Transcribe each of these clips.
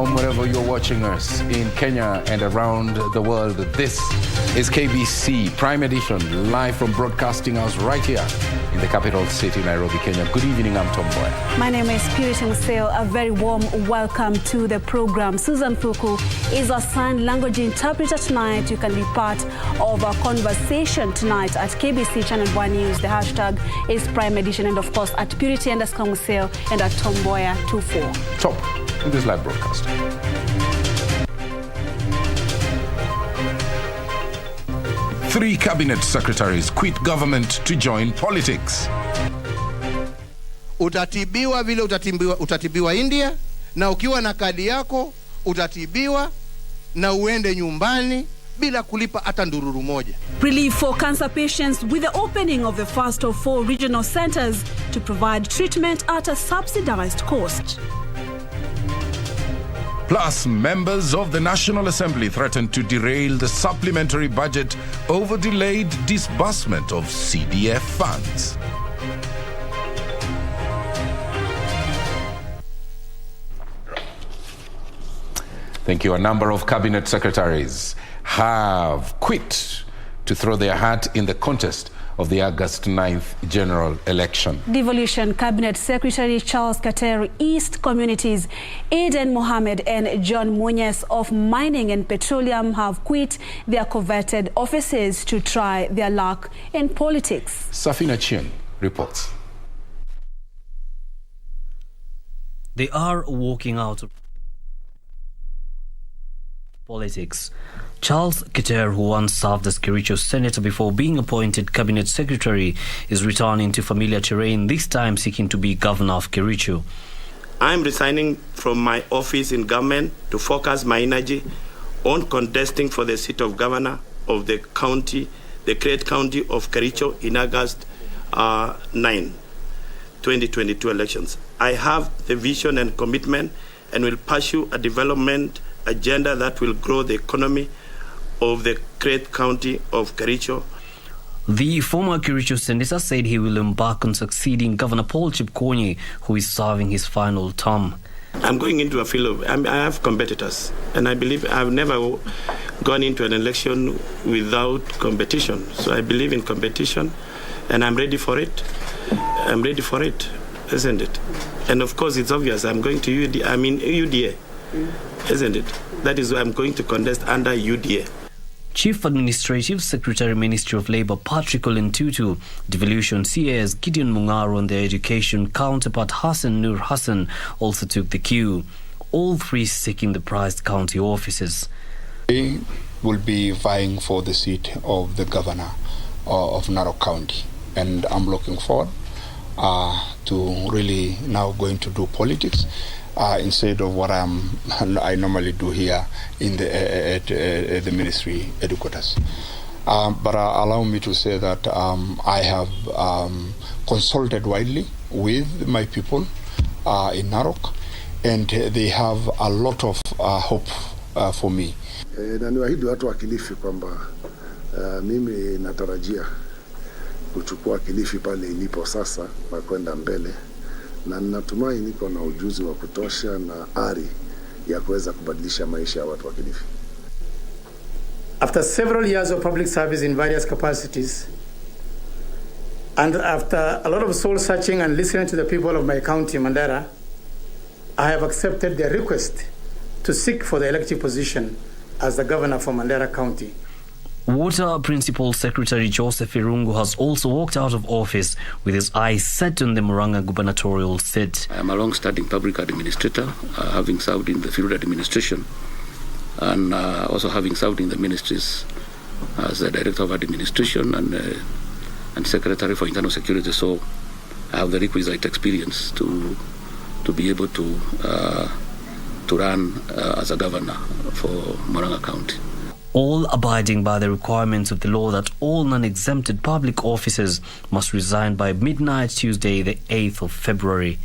from wherever you're watching us in Kenya and around the world. This is KBC Prime Edition, live from Broadcasting House right here in the capital city, Nairobi, Kenya. Good evening, I'm Mboya. My name is Museo. A very warm welcome to the program. Susan Fuku is our sign language interpreter tonight. You can be part of our conversation tonight at KBC Channel 1 News. The hashtag is Prime Edition, and of course at Purity_Museo and at Mboya24. Top in this live broadcast. Three cabinet secretaries quit government to join politics. Utatibiwa vile utatibiwa India, na ukiwa na kadi yako utatibiwa na uende nyumbani bila kulipa hata ndururu moja. Relief for cancer patients with the opening of the first of 4 regional centers to provide treatment at a subsidized cost. Plus, members of the National Assembly threatened to derail the supplementary budget over delayed disbursement of CDF funds. Thank you. A number of cabinet secretaries have quit to throw their hat in the contest of the August 9th general election. Devolution Cabinet Secretary Charles Kater, East Communities, Aden Mohammed and John Munyes of Mining and Petroleum have quit their coveted offices to try their luck in politics. Safina Chien reports. They are walking out of politics. Charles Kater, who once served as Kericho senator before being appointed cabinet secretary, is returning to familiar terrain, this time seeking to be governor of Kericho. I'm resigning from my office in government to focus my energy on contesting for the seat of governor of the county, the great county of Kericho, in August 9, 2022 elections. I have the vision and commitment and will pursue a development agenda that will grow the economy of the great county of Kericho. The former Kericho senator said he will embark on succeeding Governor Paul Chipkonyi, who is serving his final term. I'm going into a field of, I have competitors, and I believe I've never gone into an election without competition. So I believe in competition, and I'm ready for it. I'm ready for it, isn't it? And of course, it's obvious I'm going to UDA, isn't it? That is why I'm going to contest under UDA. Chief Administrative Secretary, Ministry of Labour, Patrick Olentutu, Devolution CAS Gideon Mungaro and their education counterpart Hassan Nur Hassan also took the cue. All three seeking the prized county offices. They will be vying for the seat of the governor of Narok County, and I'm looking forward to really now going to do politics instead of what I normally do here in at the ministry headquarters. But allow me to say that I have consulted widely with my people in Narok, and they have a lot of hope for me. Na niwaahidi watu wa Kilifi kwamba mimi natarajia kuchukua Kilifi pale ilipo sasa na kwenda mbele, na ninatumai niko na ujuzi wa kutosha na ari ya kuweza kubadilisha maisha ya watu wa Kilifi. After several years of public service in various capacities, and after a lot of soul searching and listening to the people of my county, Mandera, I have accepted their request to seek for the elective position as the governor for Mandera County. Water Principal Secretary Joseph Irungu has also walked out of office with his eyes set on the Murang'a gubernatorial seat. I am a long-standing public administrator, having served in the field administration and also having served in the ministries as the Director of Administration and Secretary for Internal Security. So I have the requisite experience to be able to run as a governor for Murang'a County. All abiding by the requirements of the law that all non-exempted public officers must resign by midnight Tuesday, the 8th of February.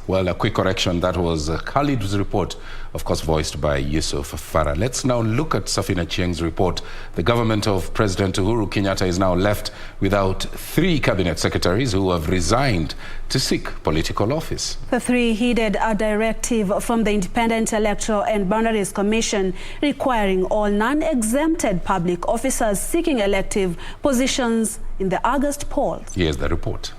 Well, a quick correction. That was Khalid's report, of course, voiced by Yusuf Farah. Let's now look at Safina Chieng's report. The government of President Uhuru Kenyatta is now left without 3 cabinet secretaries who have resigned to seek political office. The 3 heeded a directive from the Independent Electoral and Boundaries Commission requiring all non-exempted public officers seeking elective positions in the August polls. Here's the report.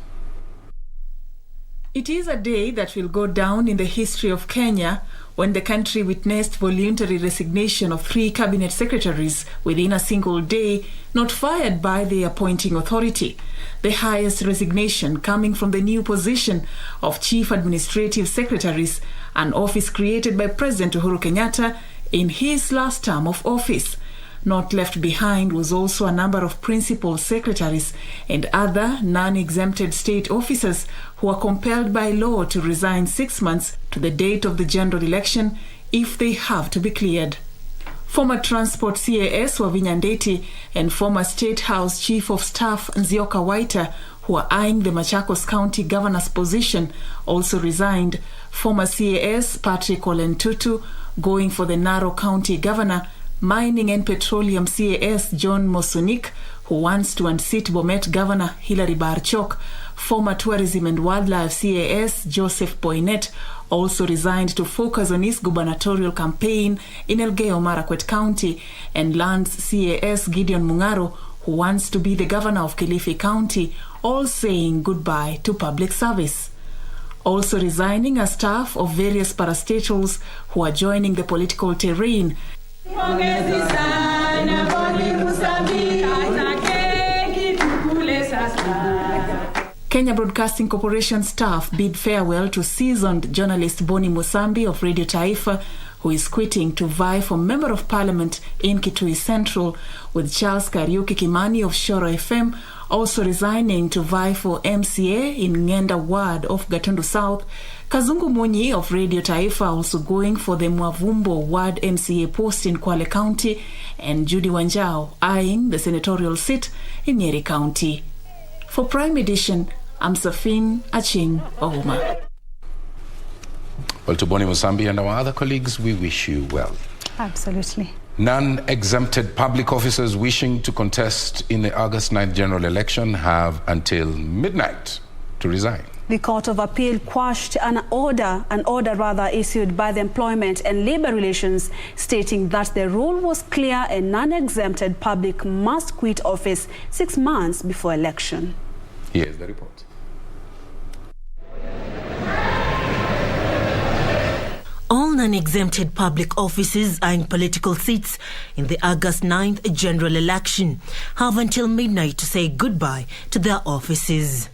It is a day that will go down in the history of Kenya when the country witnessed voluntary resignation of 3 cabinet secretaries within a single day, not fired by the appointing authority. The highest resignation coming from the new position of Chief Administrative Secretaries, an office created by President Uhuru Kenyatta in his last term of office. Not left behind was also a number of principal secretaries and other non-exempted state officers who are compelled by law to resign 6 months to the date of the general election if they have to be cleared. Former Transport CAS Wavinya Ndeti and former State House Chief of Staff Nzioka Waita, who are eyeing the Machakos County Governor's position, also resigned. Former CAS Patrick Ole Ntutu going for the Narok County Governor. Mining and Petroleum CAS John Mosunik, who wants to unseat Bomet Governor Hilary Barchok. Former Tourism and Wildlife CAS Joseph Boynet also resigned to focus on his gubernatorial campaign in Elgeyo Marakwet County. And Lands CAS Gideon Mungaro, who wants to be the governor of Kilifi County, all saying goodbye to public service. Also resigning are staff of various parastatals who are joining the political terrain. Kenya Broadcasting Corporation staff bid farewell to seasoned journalist Boni Musambi of Radio Taifa, who is quitting to vie for Member of Parliament in Kitui Central, with Charles Kariuki Kimani of Shoro FM also resigning to vie for MCA in Ngenda Ward of Gatundu South. Kazungu Munyi of Radio Taifa also going for the Mwavumbo Ward MCA post in Kwale County, and Judy Wanjao eyeing the senatorial seat in Nyeri County. For Prime Edition, I'm Safin Aching Ohuma. Well, to Boni Musambi and our other colleagues, we wish you well. Absolutely. Non-exempted public officers wishing to contest in the August 9th general election have until midnight to resign. The Court of Appeal quashed an order issued by the Employment and Labor Relations, stating that the rule was clear and non-exempted public must quit office 6 months before election. Here's the report. All non-exempted public offices eyeing political seats in the August 9th general election have until midnight to say goodbye to their offices.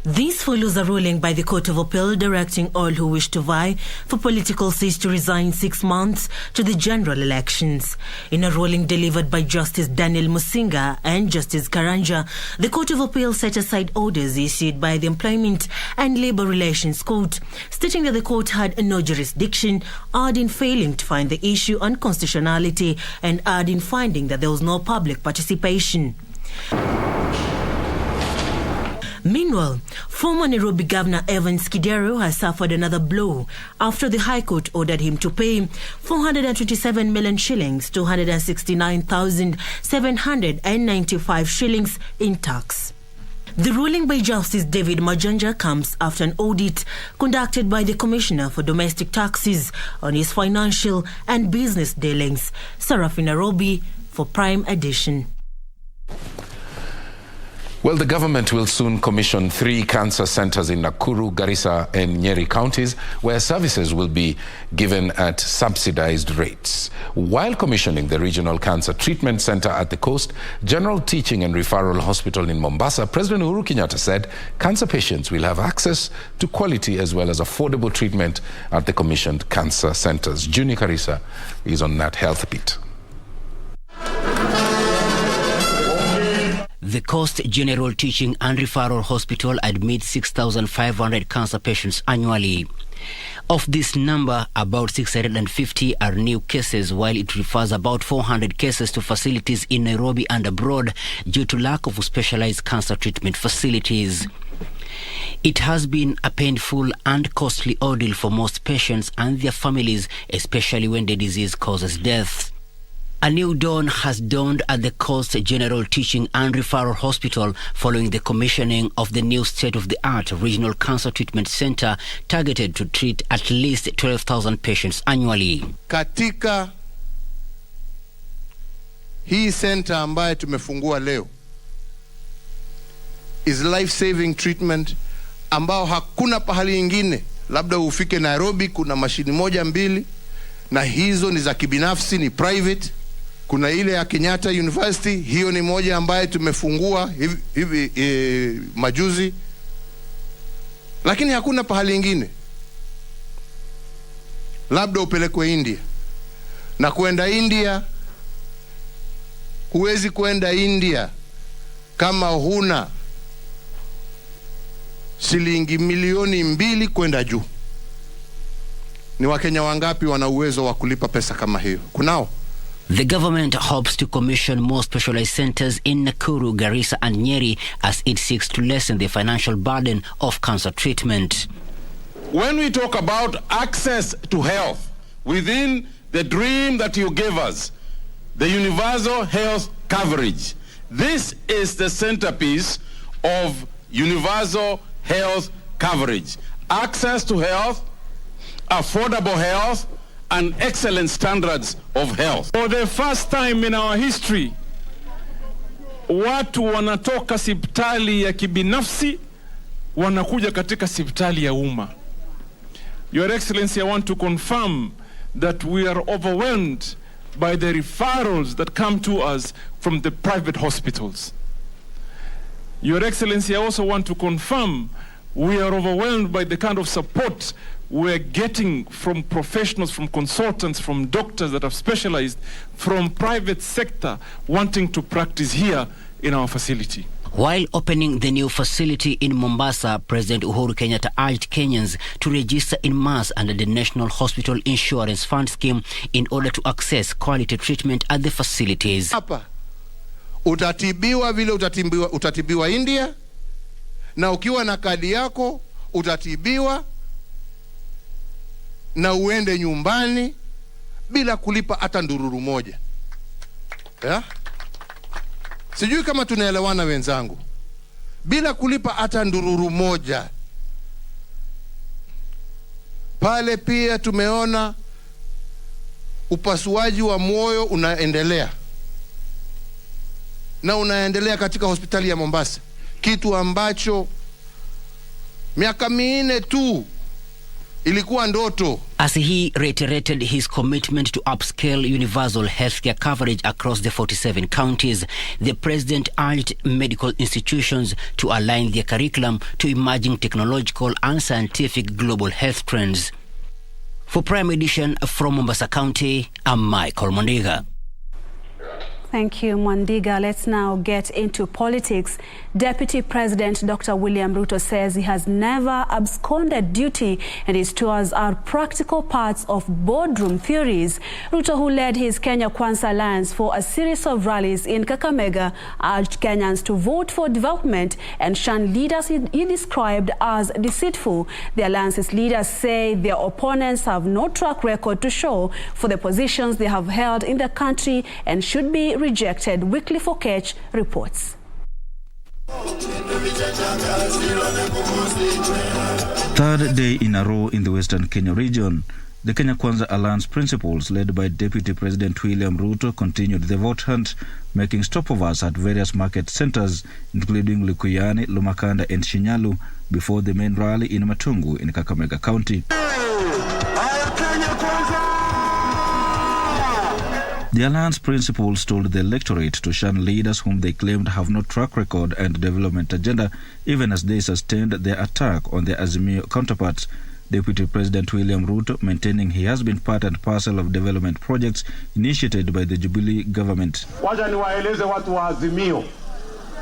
This follows a ruling by the Court of Appeal directing all who wish to vie for political seats to resign 6 months to the general elections. In a ruling delivered by Justice Daniel Musinga and Justice Karanja, the Court of Appeal set aside orders issued by the Employment and Labor Relations Court, stating that the court had no jurisdiction, adding failing to find the issue unconstitutionality and adding finding that there was no public participation. Meanwhile, former Nairobi Governor Evans Kidero has suffered another blow after the High Court ordered him to pay 427 million shillings, 269,795 shillings in tax. The ruling by Justice David Majanja comes after an audit conducted by the Commissioner for Domestic Taxes on his financial and business dealings. Sarafina Robi for Prime Edition. Well, the government will soon commission 3 cancer centers in Nakuru, Garissa and Nyeri counties, where services will be given at subsidized rates. While commissioning the Regional Cancer Treatment Center at the coast, General Teaching and Referral Hospital in Mombasa, President Uhuru Kenyatta said cancer patients will have access to quality as well as affordable treatment at the commissioned cancer centers. Juni Karisa is on that health beat. The Coast General Teaching and Referral Hospital admits 6,500 cancer patients annually. Of this number, about 650 are new cases, while it refers about 400 cases to facilities in Nairobi and abroad due to lack of specialized cancer treatment facilities. It has been a painful and costly ordeal for most patients and their families, especially when the disease causes death. A new dawn has dawned at the Coast General Teaching and Referral Hospital following the commissioning of the new state-of-the-art Regional Cancer Treatment Center targeted to treat at least 12,000 patients annually. Katika hii center ambaye tumefungua leo is life-saving treatment ambao hakuna pahali ingine, labda ufike Nairobi kuna mashini moja mbili na hizo ni za kibinafsi, ni private. Kuna ile ya Kenyatta University, hiyo ni moja ambaye tumefungua hivi majuzi, lakini hakuna pahali ingine. Labda upelekwe India, na kwenda India, huwezi kwenda India kama huna shilingi milioni 2 kwenda juu. Ni Wakenya wangapi wana uwezo wa kulipa pesa kama hiyo? Kunao. The government hopes to commission more specialized centers in Nakuru, Garissa and Nyeri as it seeks to lessen the financial burden of cancer treatment. When we talk about access to health within the dream that you gave us, the universal health coverage, this is the centerpiece of universal health coverage. Access to health, affordable health, and excellent standards of health. For the first time in our history, watu wanatoka hospitali ya kibinafsi wanakuja katika hospitali ya umma. Your Excellency, I want to confirm that we are overwhelmed by the referrals that come to us from the private hospitals. Your Excellency, I also want to confirm we are overwhelmed by the kind of support we're getting from professionals, from consultants, from doctors that have specialized, from private sector wanting to practice here in our facility. While opening the new facility in Mombasa, President Uhuru Kenyatta urged Kenyans to register in mass under the National Hospital Insurance Fund scheme in order to access quality treatment at the facilities. Hapa utatibiwa vile utatibiwa India, na ukiwa na kadi yako utatibiwa na uende nyumbani bila kulipa hata ndururu moja. Yeah? Sijui kama tunaelewana wenzangu. Bila kulipa hata ndururu moja. Pale pia tumeona upasuaji wa moyo unaendelea. Na unaendelea katika hospitali ya Mombasa. Kitu ambacho miaka 4 tu ilikuwa ndoto. As he reiterated his commitment to upscale universal healthcare coverage across the 47 counties, the president urged medical institutions to align their curriculum to emerging technological and scientific global health trends. For Prime Edition from Mombasa County, I'm Michael Mondiga. Thank you, Mwandiga. Let's now get into politics. Deputy President Dr. William Ruto says he has never absconded duty and his tours are practical parts of boardroom theories. Ruto, who led his Kenya Kwanza Alliance for a series of rallies in Kakamega, urged Kenyans to vote for development and shun leaders he described as deceitful. The Alliance's leaders say their opponents have no track record to show for the positions they have held in the country and should be rejected. Weekly for Catch reports. Third day in a row in the Western Kenya region, the Kenya Kwanza Alliance principals led by Deputy President William Ruto continued the vote hunt, making stopovers at various market centers, including Likuyani, Lumakanda and Shinyalu, before the main rally in Matungu in Kakamega County. The Alliance principals told the electorate to shun leaders whom they claimed have no track record and development agenda, even as they sustained their attack on their Azimio counterparts. Deputy President William Ruto maintaining he has been part and parcel of development projects initiated by the Jubilee government. Wacha niwaeleze watu wa Azimio.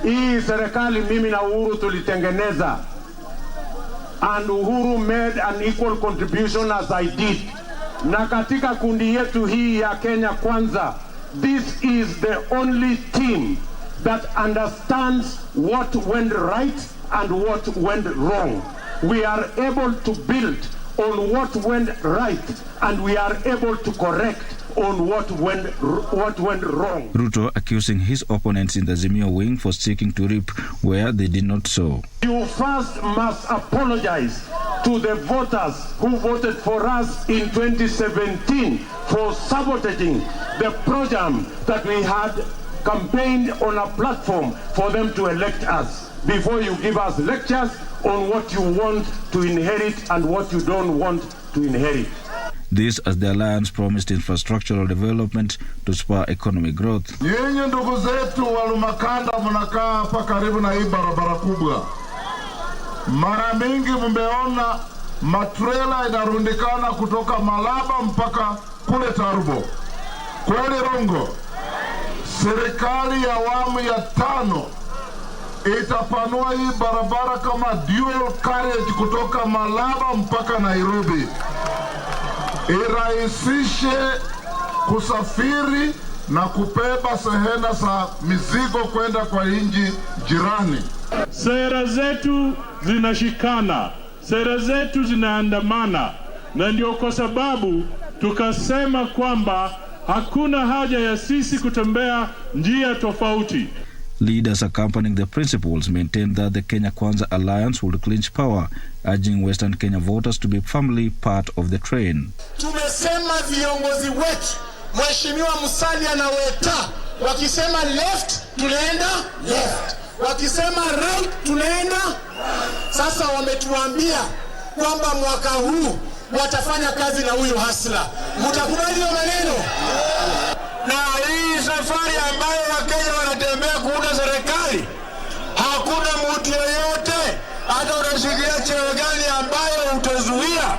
Hii serikali mimi na Uhuru tulitengeneza. And Uhuru made an equal contribution as I did. Na katika kundi yetu hii ya Kenya Kwanza, this is the only team that understands what went right and what went wrong. We are able to build on what went right, and we are able to correct on what went wrong. Ruto accusing his opponents in the Azimio wing for seeking to reap where they did not sow. You first must apologize to the voters who voted for us in 2017 for sabotaging the program that we had campaigned on a platform for them to elect us, before you give us lectures on what you want to inherit and what you don't want to inherit. This as the alliance promised infrastructural development to spur economic growth. Nyinyi ndugu zetu wa Lumakanda mnakaa hapa karibu na hii barabara kubwa. Mara mingi mmeona matrela inarundikana kutoka Malaba mpaka kule Tarubo. Kweli Rongo? Serikali ya awamu ya 5 itapanua hii barabara kama dual carriage kutoka Malaba mpaka Nairobi. Irahisishe kusafiri na kubeba sehena za mizigo kwenda kwa nchi jirani. Sera zetu zinashikana, sera zetu zinaandamana, na ndio kwa sababu tukasema kwamba hakuna haja ya sisi kutembea njia tofauti. Leaders accompanying the principals maintained that the Kenya Kwanza alliance would clinch power, urging Western Kenya voters to be firmly part of the train. Tumesema viongozi wetu, Mheshimiwa Musalia na Weta, wakisema left tunaenda left, wakisema right tunaenda. Sasa wametuambia kwamba mwaka huu watafanya kazi na huyu hasla. Mtakubali hiyo maneno? Na hii safari ambayo Wakenya wanatembea kuunda serikali, hakuna mtu yeyote hata unashikilia cheo gani ambayo utazuia.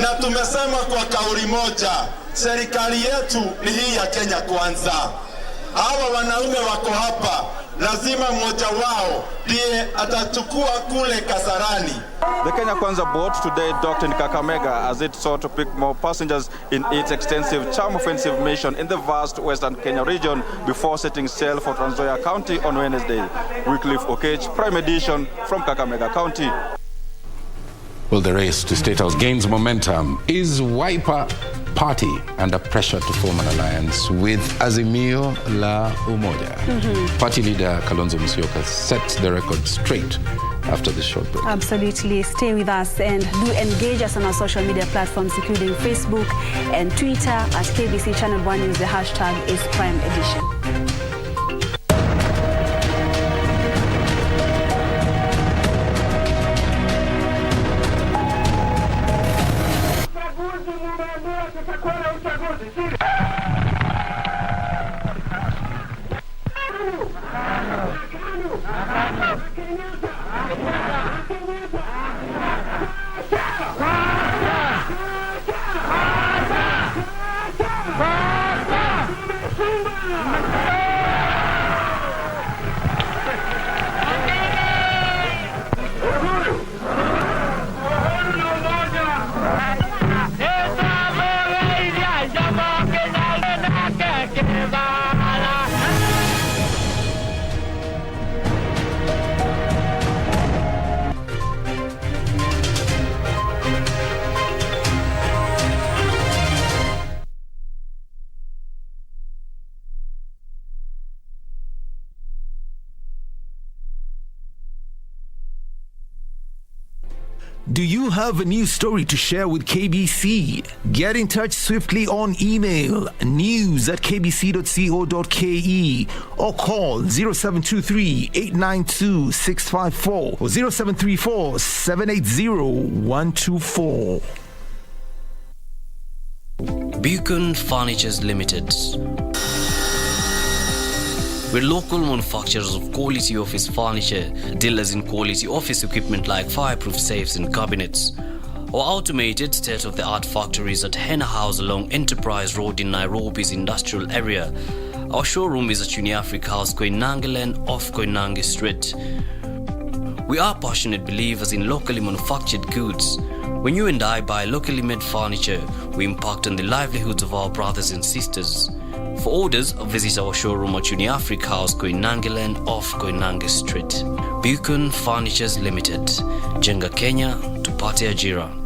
Na tumesema kwa kauli moja, serikali yetu ni hii ya Kenya Kwanza. Hawa wanaume wako hapa, lazima mmoja wao ndiye atachukua kule Kasarani. The Kenya Kwanza boat today docked in Kakamega as it sought to pick more passengers in its extensive charm offensive mission in the vast Western Kenya region before setting sail for Trans Nzoia County on Wednesday. Wycliffe Okech, Prime Edition from Kakamega County. Well, the race to State House gains momentum. Is Wiper Party under pressure to form an alliance with Azimio la Umoja? Party leader Kalonzo Musyoka set the record straight after this short break. Absolutely. Stay with us and do engage us on our social media platforms, including Facebook and Twitter at KBC Channel 1. Use the hashtag #IsPrimeEdition. Do you have a news story to share with KBC? Get in touch swiftly on email news@kbc.co.ke or call 0723-892-654 or 0734-780-124. Beacon Furnitures Limited. We're local manufacturers of quality office furniture, dealers in quality office equipment like fireproof safes and cabinets. Our automated state-of-the-art factories at Henna House along Enterprise Road in Nairobi's industrial area. Our showroom is at Uniafric House, Koinange Lane off Koinange Street. We are passionate believers in locally manufactured goods. When you and I buy locally made furniture, we impact on the livelihoods of our brothers and sisters. For orders, visit our showroom at Uni Africa House, Koinange Land off Koinange Street. Buchan Furnitures Limited. Jenga Kenya, tupate ajira.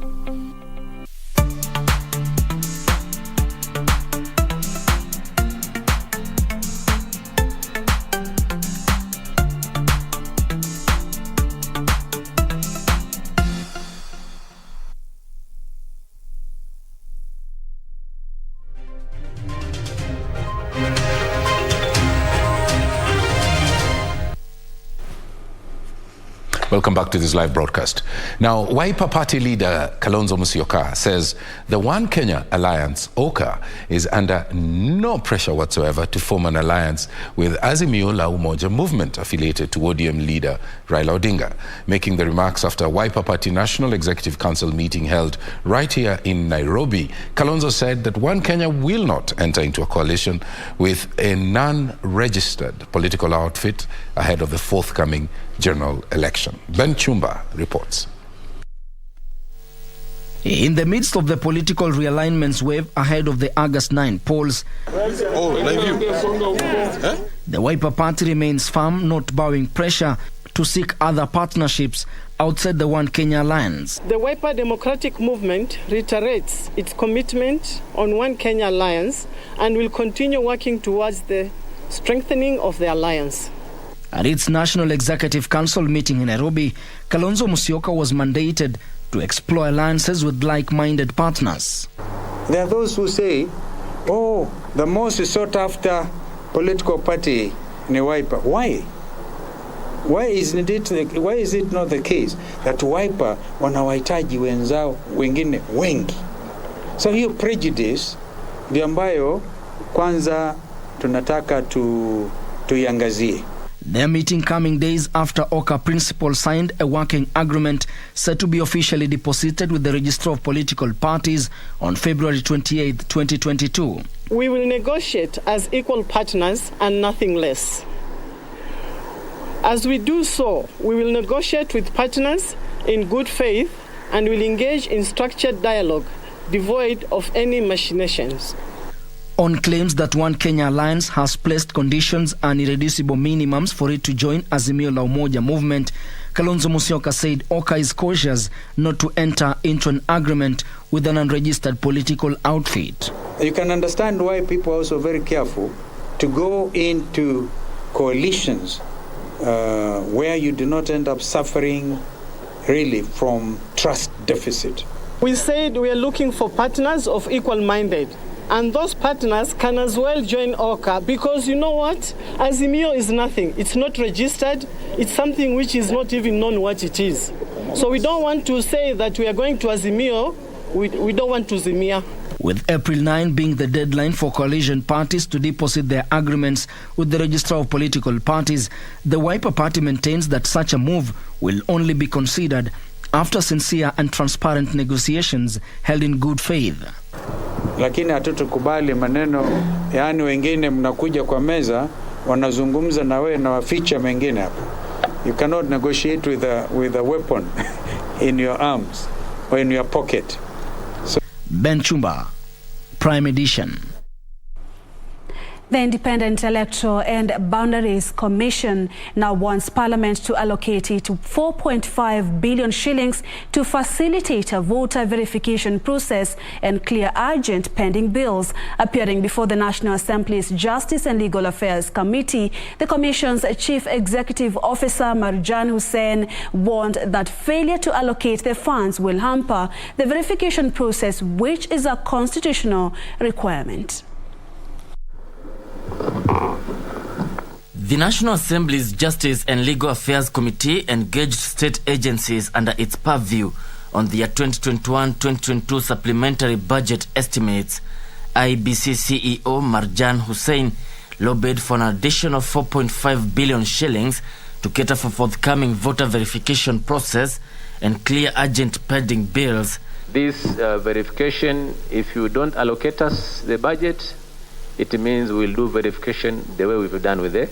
Welcome back to this live broadcast. Now, Wiper Party leader Kalonzo Musyoka says the One Kenya Alliance, OKA, is under no pressure whatsoever to form an alliance with Azimio la Umoja movement affiliated to ODM leader Raila Odinga. Making the remarks after a Wiper Party National Executive Council meeting held right here in Nairobi, Kalonzo said that One Kenya will not enter into a coalition with a non-registered political outfit ahead of the forthcoming general election. Ben Chumba reports. In the midst of the political realignments wave ahead of the August 9 polls, the Wiper Party remains firm, not bowing pressure to seek other partnerships outside the One Kenya Alliance. The Wiper Democratic Movement reiterates its commitment on One Kenya Alliance and will continue working towards the strengthening of the alliance. At its National Executive Council meeting in Nairobi, Kalonzo Musyoka was mandated to explore alliances with like-minded partners. There are those who say, oh, the most sought after political party in Wiper. Why? Why is it not the case that Wiper wanawahitaji wenzao wengine wengi? So hiyo prejudice ndio ambayo kwanza tunataka tuiangazie. Their meeting coming days after OKA principal signed a working agreement set to be officially deposited with the Register of Political Parties on February 28, 2022. We will negotiate as equal partners and nothing less. As we do so, we will negotiate with partners in good faith and will engage in structured dialogue devoid of any machinations. On claims that One Kenya Alliance has placed conditions and irreducible minimums for it to join Azimio la Umoja movement, Kalonzo Musyoka said OKA is cautious not to enter into an agreement with an unregistered political outfit. You can understand why people are also very careful to go into coalitions where you do not end up suffering really from trust deficit. We said we are looking for partners of equal-minded. And those partners can as well join OKA because you know what? Azimio is nothing. It's not registered. It's something which is not even known what it is. So we don't want to say that we are going to Azimio. We don't want to Zimia. With April 9 being the deadline for coalition parties to deposit their agreements with the Register of Political Parties, the Wiper Party maintains that such a move will only be considered after sincere and transparent negotiations held in good faith. Lakini hatutukubali maneno, yani wengine mnakuja kwa meza wanazungumza na wewe na waficha mengine hapo. You cannot negotiate with a weapon in your arms or in your pocket. Ben Chumba, Prime Edition. The Independent Electoral and Boundaries Commission now wants Parliament to allocate it 4.5 billion shillings to facilitate a voter verification process and clear urgent pending bills. Appearing before the National Assembly's Justice and Legal Affairs Committee, the Commission's Chief Executive Officer Marjan Hussain warned that failure to allocate the funds will hamper the verification process, which is a constitutional requirement. The National Assembly's Justice and Legal Affairs Committee engaged state agencies under its purview on the 2021-2022 supplementary budget estimates. IBC CEO Marjan Hussain lobbied for an additional 4.5 billion shillings to cater for forthcoming voter verification process and clear urgent pending bills. This verification, if you don't allocate us the budget, it means we'll do verification the way we've done with the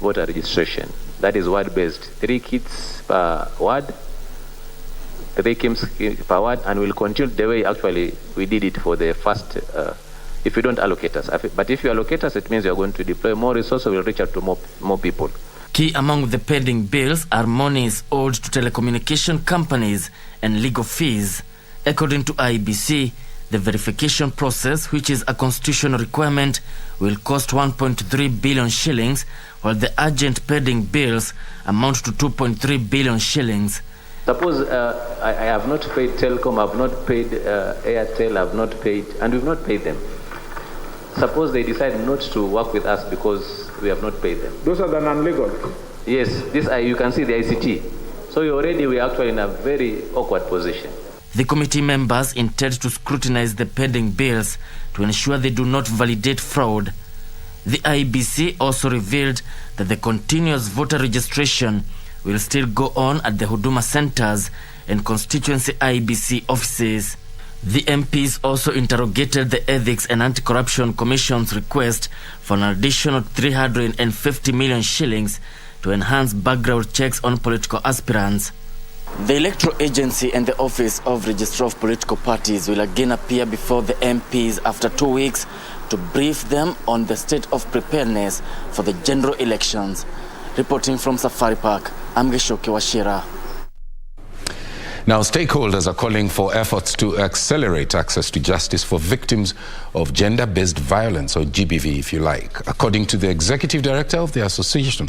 voter registration. That is word-based. 3 kits per ward, 3 kits per ward, and we'll continue the way actually we did it for the first if you don't allocate us. But if you allocate us, it means you are going to deploy more resources, we'll reach out to more people. Key among the pending bills are monies owed to telecommunication companies and legal fees. According to IEBC, the verification process, which is a constitutional requirement, will cost 1.3 billion shillings, while the urgent pending bills amount to 2.3 billion shillings. Suppose I have not paid Telecom, I have not paid Airtel, I have not paid, and we've not paid them. Suppose they decide not to work with us because we have not paid them. Those are the non-legal? Yes, you can see the ICT. So we are actually in a very awkward position. The committee members intend to scrutinize the pending bills to ensure they do not validate fraud. The IEBC also revealed that the continuous voter registration will still go on at the Huduma centers and constituency IEBC offices. The MPs also interrogated the Ethics and Anti-Corruption Commission's request for an additional 350 million shillings to enhance background checks on political aspirants. The Electoral Agency and the Office of Registrar of Political Parties will again appear before the MPs after 2 weeks to brief them on the state of preparedness for the general elections. Reporting from Safari Park, I'm Geshoke Washira. Now, stakeholders are calling for efforts to accelerate access to justice for victims of gender-based violence, or GBV, if you like. According to the Executive Director of the Association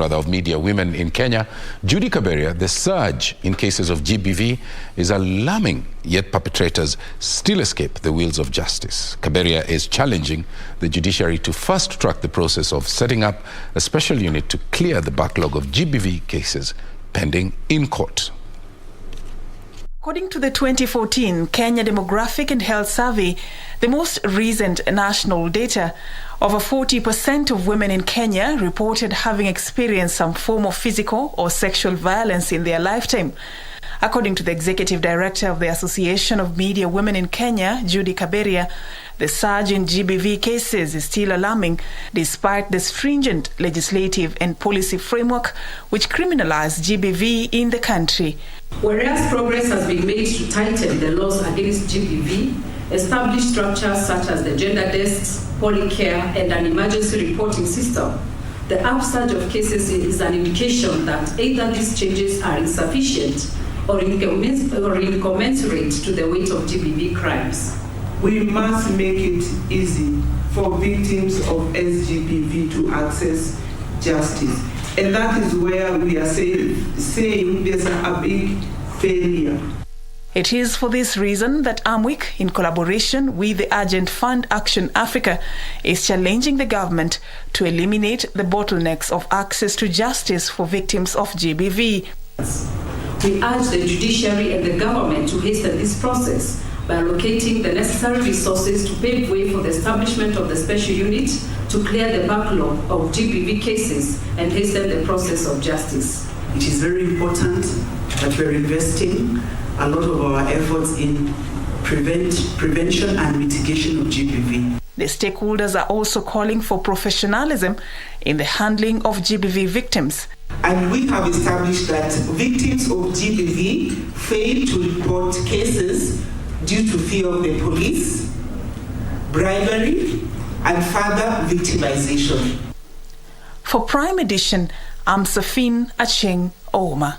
of Media Women in Kenya, Judy Kaberia, the surge in cases of GBV is alarming, yet perpetrators still escape the wheels of justice. Kaberia is challenging the judiciary to fast-track the process of setting up a special unit to clear the backlog of GBV cases pending in court. According to the 2014 Kenya Demographic and Health Survey, the most recent national data, over 40% of women in Kenya reported having experienced some form of physical or sexual violence in their lifetime. According to the Executive Director of the Association of Media Women in Kenya, Judy Kaberia, the surge in GBV cases is still alarming despite the stringent legislative and policy framework which criminalize GBV in the country. Whereas progress has been made to tighten the laws against GBV, establish structures such as the gender desks, polycare, and an emergency reporting system, the upsurge of cases is an indication that either these changes are insufficient or incommensurate to the weight of GBV crimes. We must make it easy for victims of SGBV to access justice. And that is where we are saying there's a big failure. It is for this reason that AMWIC, in collaboration with the Urgent Fund Action Africa, is challenging the government to eliminate the bottlenecks of access to justice for victims of GBV. We urge the judiciary and the government to hasten this process by allocating the necessary resources to pave way for the establishment of the special unit to clear the backlog of GBV cases and hasten the process of justice. It is very important that we're investing a lot of our efforts in prevention and mitigation of GBV. The stakeholders are also calling for professionalism in the handling of GBV victims. And we have established that victims of GBV fail to report cases due to fear of the police, bribery, and further victimization. For Prime Edition, I'm Safin Acheng Ouma.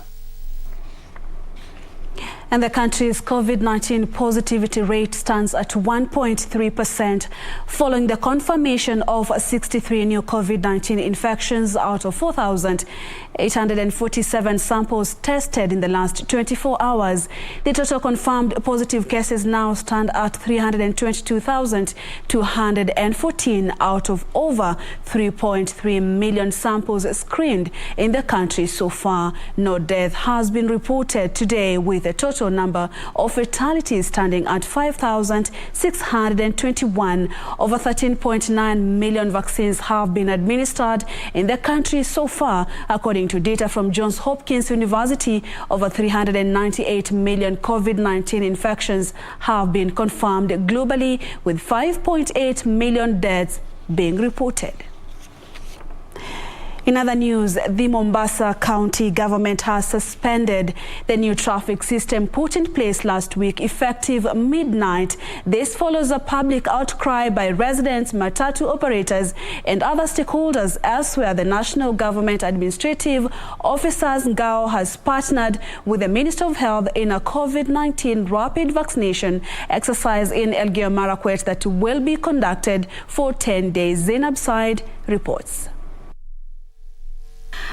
And the country's COVID-19 positivity rate stands at 1.3% following the confirmation of 63 new COVID-19 infections out of 4,847 samples tested in the last 24 hours. The total confirmed positive cases now stand at 322,214 out of over 3.3 million samples screened in the country so far. No death has been reported today, with a total number of fatalities standing at 5,621. Over 13.9 million vaccines have been administered in the country so far. According to data from Johns Hopkins University, over 398 million COVID-19 infections have been confirmed globally, with 5.8 million deaths being reported. In other news, the Mombasa County government has suspended the new traffic system put in place last week, effective midnight. This follows a public outcry by residents, matatu operators, and other stakeholders. Elsewhere, the National Government Administrative Officers Ngao has partnered with the Minister of Health in a COVID-19 rapid vaccination exercise in Elgeyo Marakwet that will be conducted for 10 days. Zainab Said reports.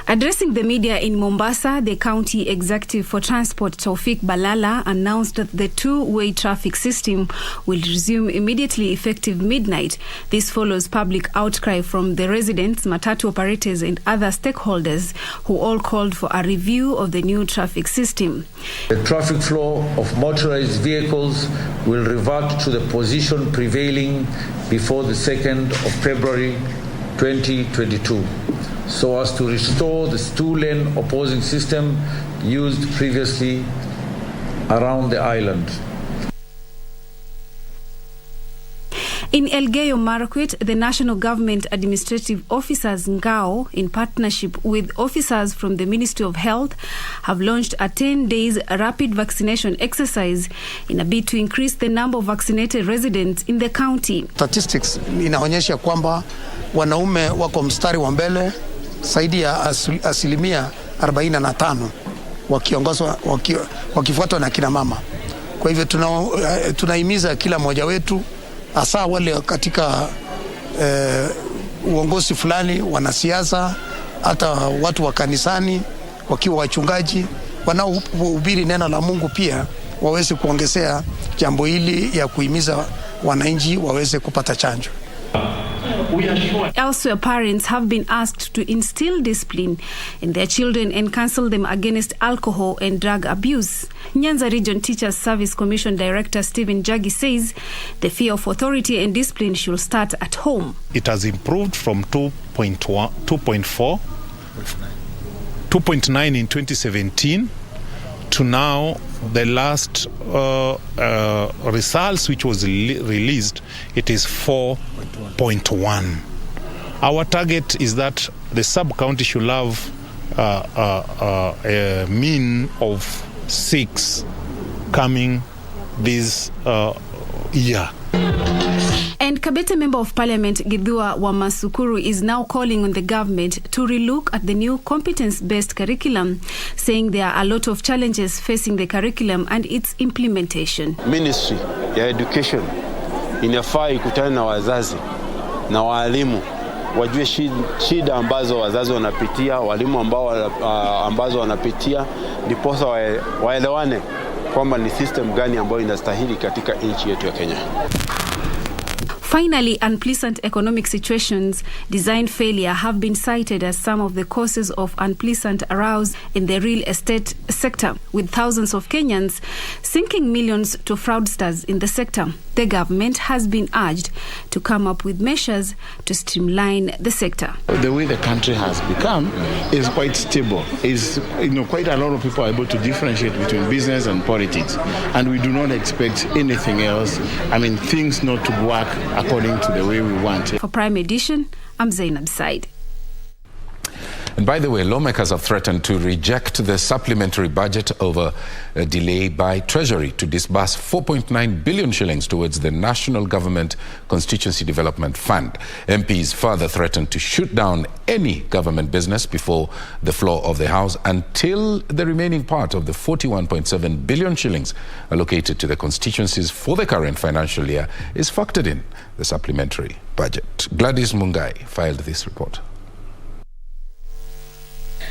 Addressing the media in Mombasa, the County Executive for Transport, Taufik Balala, announced that the two-way traffic system will resume immediately effective midnight. This follows public outcry from the residents, matatu operators and other stakeholders who all called for a review of the new traffic system. The traffic flow of motorized vehicles will revert to the position prevailing before the 2nd of February 2022. So as to restore the two-lane opposing system used previously around the island. In Elgeyo Marakwet, the National Government Administrative Officers Ngao, in partnership with officers from the Ministry of Health, have launched a 10-days rapid vaccination exercise in a bid to increase the number of vaccinated residents in the county. Statistics inaonyesha kwamba wanaume wako mstari wa mbele zaidi ya asilimia 45 wakifuatwa na kina mama. Kwa hivyo tunahimiza kila mmoja wetu, hasa wale katika uongozi fulani, wanasiasa, hata watu wa kanisani, wakiwa wachungaji, wanaohubiri neno la Mungu pia waweze kuongezea jambo hili ya kuhimiza wananchi waweze kupata chanjo. Elsewhere, parents have been asked to instill discipline in their children and counsel them against alcohol and drug abuse. Nyanza Region Teachers Service Commission Director Stephen Jagi says the fear of authority and discipline should start at home. It has improved from 2.9 in 2017 to now the last results which was released, it is 4.1. Our target is that the sub-county should have a mean of 6 coming this year. And Kabete Member of Parliament Githua Wamasukuru is now calling on the government to relook at the new competence-based curriculum, saying there are a lot of challenges facing the curriculum and its implementation. Ministry ya Education inafaa ikutane na wazazi na walimu, wajue shida ambazo wazazi wanapitia, walimu ambazo wanapitia, ndiposa waelewane kwamba ni system gani ambayo inastahili katika nchi yetu ya Kenya. Finally, unpleasant economic situations, design failure have been cited as some of the causes of unpleasant arousal in the real estate sector, with thousands of Kenyans sinking millions to fraudsters in the sector. The government has been urged to come up with measures to streamline the sector. The way the country has become is quite stable. Quite a lot of people are able to differentiate between business and politics, and we do not expect anything else. Things not to work according to the way we want. For Prime Edition, I'm Zainab Said. And by the way, lawmakers have threatened to reject the supplementary budget over a delay by Treasury to disburse 4.9 billion shillings towards the National Government Constituency Development Fund. MPs further threatened to shoot down any government business before the floor of the House until the remaining part of the 41.7 billion shillings allocated to the constituencies for the current financial year is factored in the supplementary budget. Gladys Mungai filed this report.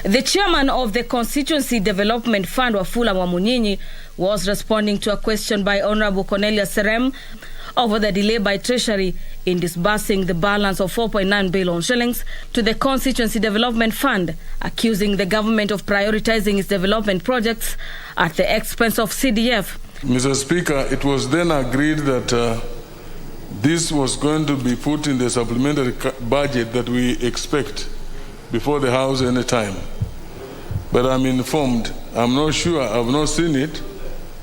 The chairman of the Constituency Development Fund, Wafula Wamunyinyi, was responding to a question by Honorable Cornelius Serem over the delay by Treasury in disbursing the balance of 4.9 billion shillings to the Constituency Development Fund, accusing the government of prioritizing its development projects at the expense of CDF. Mr. Speaker, it was then agreed that this was going to be put in the supplementary budget that we expect before the House any time. But I'm informed, I'm not sure, I've not seen it,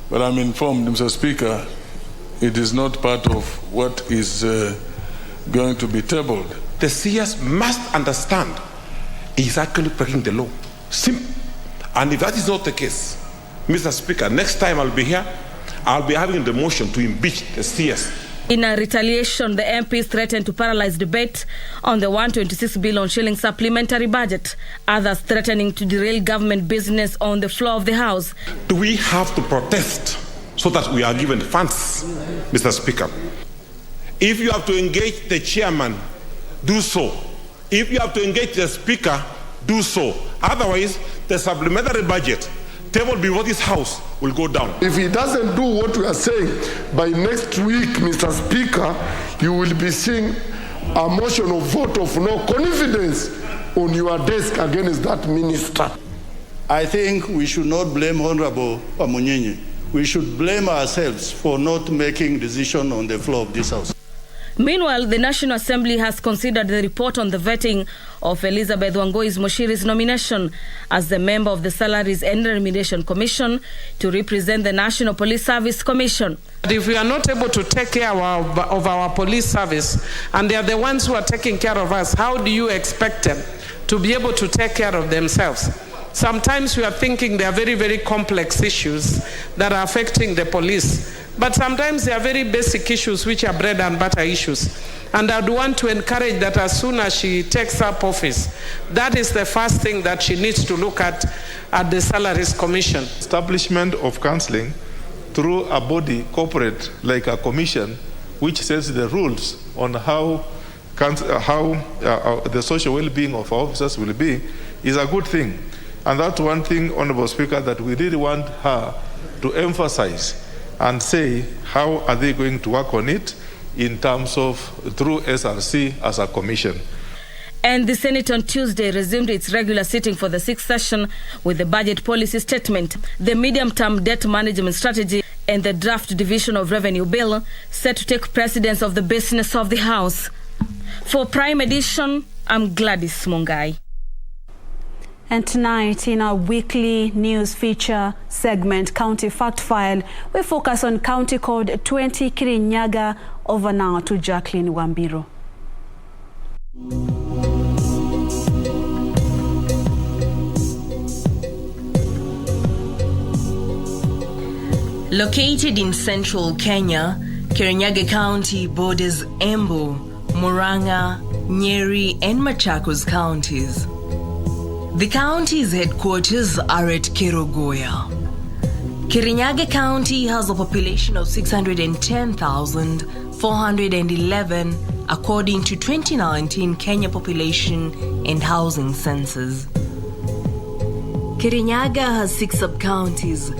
but I'm informed, Mr. Speaker, it is not part of what is going to be tabled. The CS must understand is actually breaking the law. And if that is not the case, Mr. Speaker, next time I'll be here, I'll be having the motion to impeach the CS. In a retaliation, the MPs threatened to paralyze debate on the 126 billion shilling supplementary budget, others threatening to derail government business on the floor of the House. Do we have to protest so that we are given funds, Mr. Speaker? If you have to engage the chairman, do so. If you have to engage the Speaker, do so. Otherwise, the supplementary budget tabled before this House will go down. If he doesn't do what we are saying, by next week, Mr. Speaker, you will be seeing a motion of vote of no confidence on your desk against that minister. I think we should not blame Honorable Wamunyinyi. We should blame ourselves for not making decision on the floor of this House. Meanwhile, the National Assembly has considered the report on the vetting of Elizabeth Wangoi's Moshiri's nomination as the member of the Salaries and Remuneration Commission to represent the National Police Service Commission. If we are not able to take care of our police service, and they are the ones who are taking care of us, how do you expect them to be able to take care of themselves? Sometimes we are thinking there are very, very complex issues that are affecting the police. But sometimes there are very basic issues which are bread and butter issues. And I'd want to encourage that as soon as she takes up office, that is the first thing that she needs to look at the Salaries Commission. Establishment of counseling through a body corporate like a commission which sets the rules on how the social well-being of our officers will be is a good thing. And that's one thing, Honorable Speaker, that we really want her to emphasize and say how are they going to work on it in terms of through SRC as a commission. And the Senate on Tuesday resumed its regular sitting for the sixth session with the budget policy statement, the medium-term debt management strategy and the draft division of revenue bill set to take precedence of the business of the House. For Prime Edition, I'm Gladys Mongai. And tonight, in our weekly news feature segment, County Fact File, we focus on County Code 20 Kirinyaga. Over now to Jacqueline Wambiro. Located in central Kenya, Kirinyaga County borders Embu, Murang'a, Nyeri, and Machakos counties. The county's headquarters are at Kerugoya. Kirinyaga County has a population of 610,411 according to 2019 Kenya Population and Housing Census. Kirinyaga has 6 sub-counties: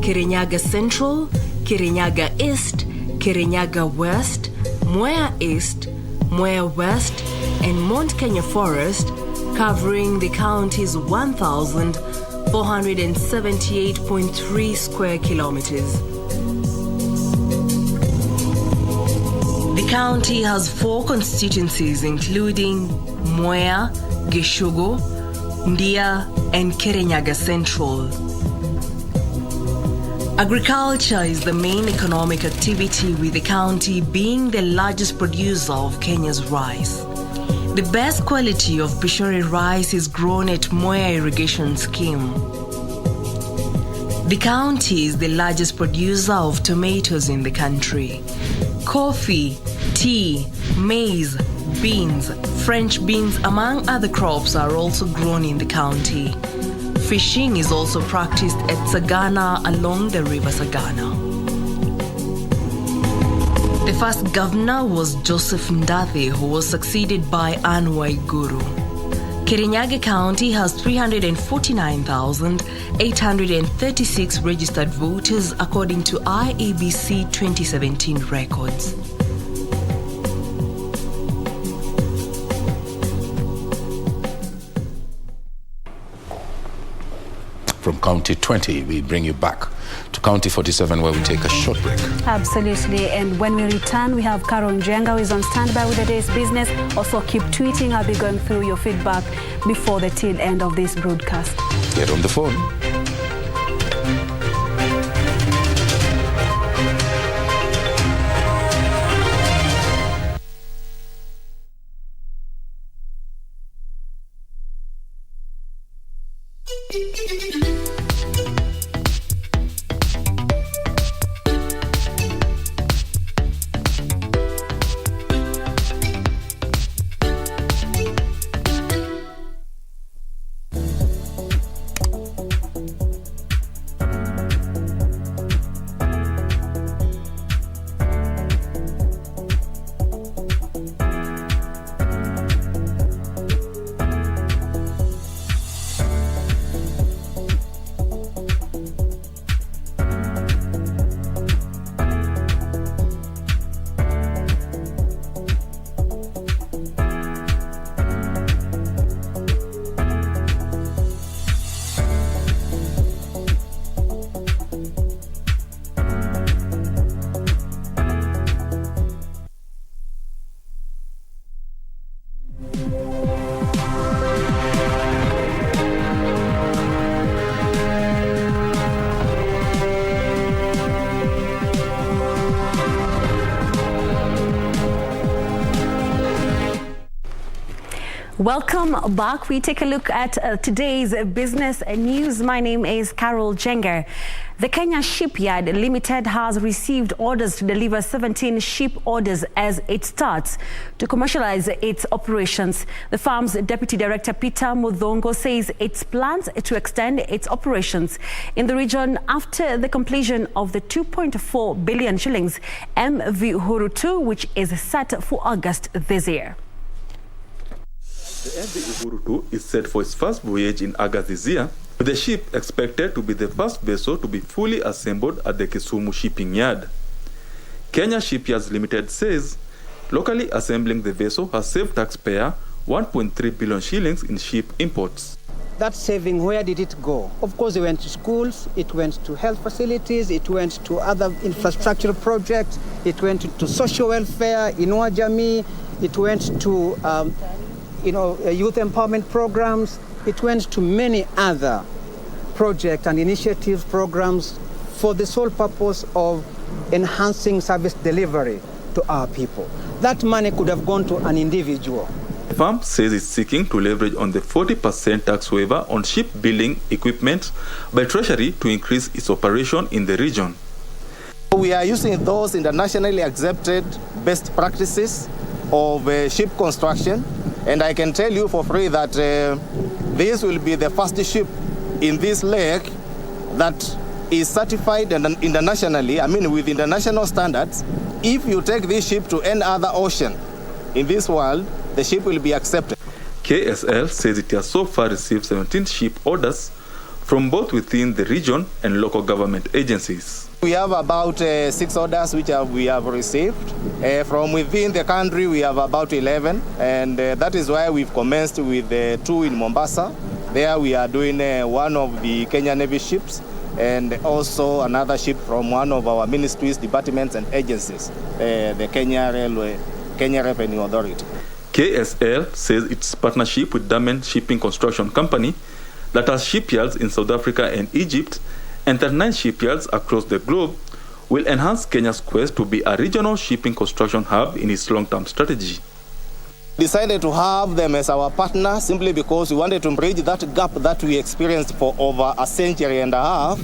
Kirinyaga Central, Kirinyaga East, Kirinyaga West, Mboya East, Mboya West, and Mount Kenya Forest, covering the county's 1,478.3 square kilometers. The county has 4 constituencies, including Mboya, Geshugo, Ndia, and Kirinyaga Central. Agriculture is the main economic activity, with the county being the largest producer of Kenya's rice. The best quality of Pishori rice is grown at Mboya Irrigation Scheme. The county is the largest producer of tomatoes in the country. Coffee, tea, maize, beans, French beans, among other crops, are also grown in the county. Fishing is also practiced at Sagana along the river Sagana. The first governor was Joseph Ndathi, who was succeeded by Anne Waiguru. Kirinyaga County has 349,836 registered voters according to IEBC 2017 records. From County 20, we bring you back to County 47, where we take a short break. Absolutely. And when we return, we have Carol Njenga, who is on standby with the day's business. Also, keep tweeting. I'll be going through your feedback before the till end of this broadcast. Get on the phone. Welcome back. We take a look at today's business news. My name is Carol Jenger. The Kenya Shipyard Limited has received orders to deliver 17 ship orders as it starts to commercialize its operations. The firm's Deputy Director Peter Mudhongo says it plans to extend its operations in the region after the completion of the 2.4 billion shillings MV Uhuru 2, which is set for August this year. The MV Uhuru 2 is set for its first voyage in August this year, with the ship expected to be the first vessel to be fully assembled at the Kisumu shipping yard. Kenya Shipyards Limited says locally assembling the vessel has saved taxpayer 1.3 billion shillings in ship imports. That saving, where did it go? Of course, it went to schools, it went to health facilities, it went to other infrastructural projects, it went to social welfare, Inua Jamii, it went to youth empowerment programs. It went to many other projects and initiatives, programs for the sole purpose of enhancing service delivery to our people. That money could have gone to an individual. The firm says it's seeking to leverage on the 40% tax waiver on shipbuilding equipment by Treasury to increase its operation in the region. We are using those internationally accepted best practices of ship construction. And I can tell you for free that this will be the first ship in this lake that is certified internationally, with international standards. If you take this ship to any other ocean in this world, the ship will be accepted. KSL says it has so far received 17 ship orders from both within the region and local government agencies. We have about 6 orders which we have received. From within the country, we have about 11, and that is why we've commenced with 2 in Mombasa. There we are doing one of the Kenya Navy ships, and also another ship from one of our ministries, departments, and agencies, the Kenya Revenue Authority. KSL says its partnership with Damen Shipping Construction Company that has shipyards in South Africa and Egypt and 39 shipyards across the globe will enhance Kenya's quest to be a regional shipping construction hub in its long-term strategy. We decided to have them as our partner simply because we wanted to bridge that gap that we experienced for over a century and a half,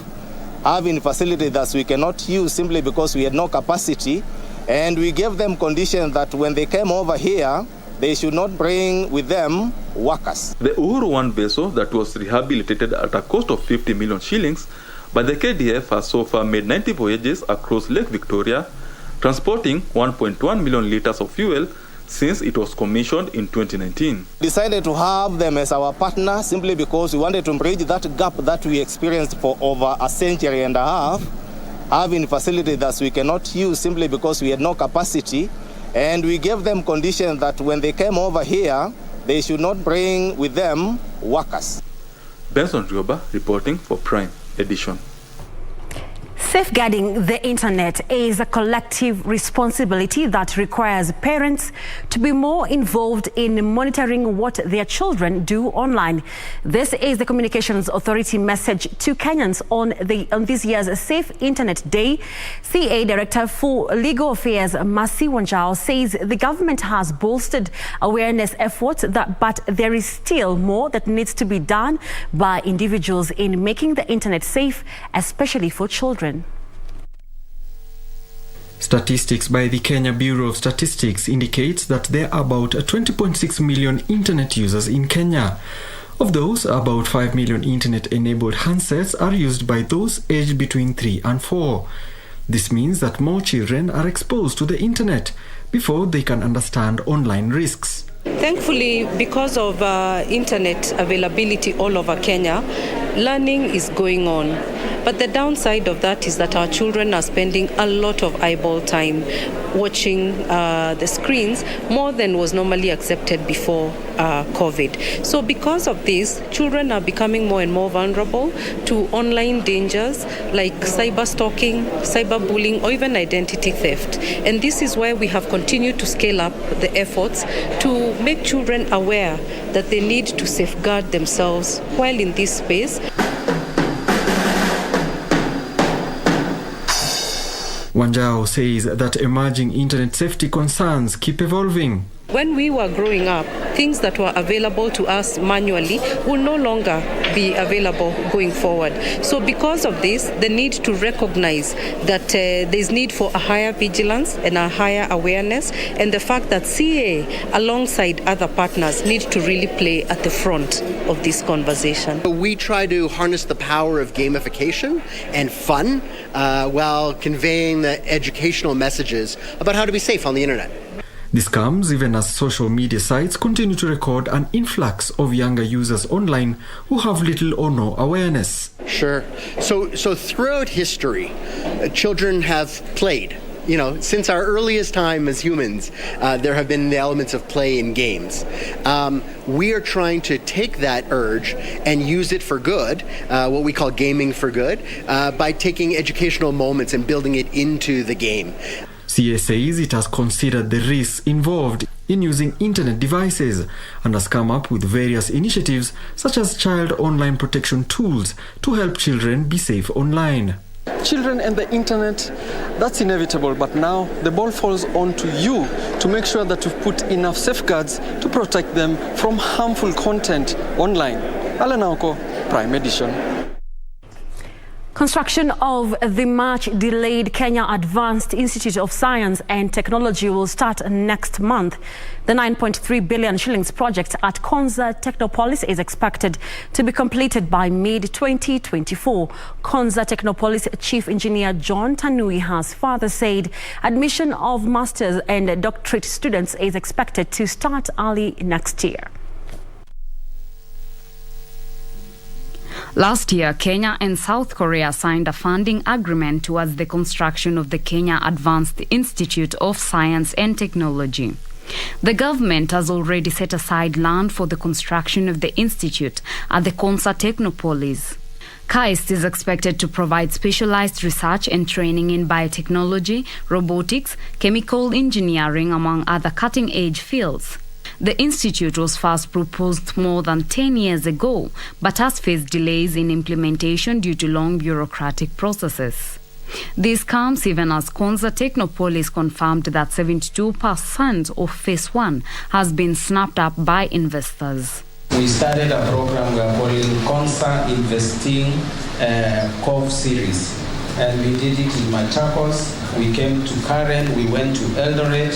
having facilities that we cannot use simply because we had no capacity, and we gave them conditions that when they came over here, they should not bring with them workers. The Uhuru 1 vessel that was rehabilitated at a cost of 50 million shillings but the KDF has so far made 90 voyages across Lake Victoria, transporting 1.1 million liters of fuel since it was commissioned in 2019. We decided to have them as our partner simply because we wanted to bridge that gap that we experienced for over a century and a half, having facilities that we cannot use simply because we had no capacity, and we gave them conditions that when they came over here, they should not bring with them workers. Benson Rioba reporting for Prime Edition. Safeguarding the internet is a collective responsibility that requires parents to be more involved in monitoring what their children do online. This is the Communications Authority message to Kenyans on this year's Safe Internet Day. CA Director for Legal Affairs, Mercy Wanjao, says the government has bolstered awareness efforts, but there is still more that needs to be done by individuals in making the internet safe, especially for children. Statistics by the Kenya Bureau of Statistics indicates that there are about 20.6 million internet users in Kenya. Of those, about 5 million internet-enabled handsets are used by those aged between 3 and 4. This means that more children are exposed to the internet before they can understand online risks. Thankfully, because of internet availability all over Kenya, learning is going on. But the downside of that is that our children are spending a lot of eyeball time watching the screens, more than was normally accepted before COVID. So because of this, children are becoming more and more vulnerable to online dangers like cyber stalking, cyberbullying, or even identity theft. And this is why we have continued to scale up the efforts to make children aware that they need to safeguard themselves while in this space. Wanjao says that emerging internet safety concerns keep evolving. When we were growing up, things that were available to us manually will no longer be available going forward. So because of this, the need to recognize that there's need for a higher vigilance and a higher awareness, and the fact that CA, alongside other partners, need to really play at the front of this conversation. We try to harness the power of gamification and fun while conveying the educational messages about how to be safe on the internet. This comes even as social media sites continue to record an influx of younger users online who have little or no awareness. Sure. So throughout history, children have played. You know, since our earliest time as humans, there have been the elements of play in games. We are trying to take that urge and use it for good, what we call gaming for good, by taking educational moments and building it into the game. CA says it has considered the risks involved in using internet devices and has come up with various initiatives such as child online protection tools to help children be safe online. Children and the internet, that's inevitable, but now the ball falls onto you to make sure that you've put enough safeguards to protect them from harmful content online. Alan Auko, Prime Edition. Construction of the much-delayed Kenya Advanced Institute of Science and Technology will start next month. The 9.3 billion shillings project at Konza Technopolis is expected to be completed by mid-2024. Konza Technopolis Chief Engineer John Tanui has further said admission of master's and doctorate students is expected to start early next year. Last year, Kenya and South Korea signed a funding agreement towards the construction of the Kenya Advanced Institute of Science and Technology. The government has already set aside land for the construction of the institute at the Konza Technopolis. KAIST is expected to provide specialized research and training in biotechnology, robotics, chemical engineering, among other cutting-edge fields. The institute was first proposed more than 10 years ago, but has faced delays in implementation due to long bureaucratic processes. This comes even as Konza Technopolis confirmed that 72% of Phase 1 has been snapped up by investors. We started a program we are calling Konza Investing COV series. And we did it in Machakos, we came to Karen, we went to Eldoret,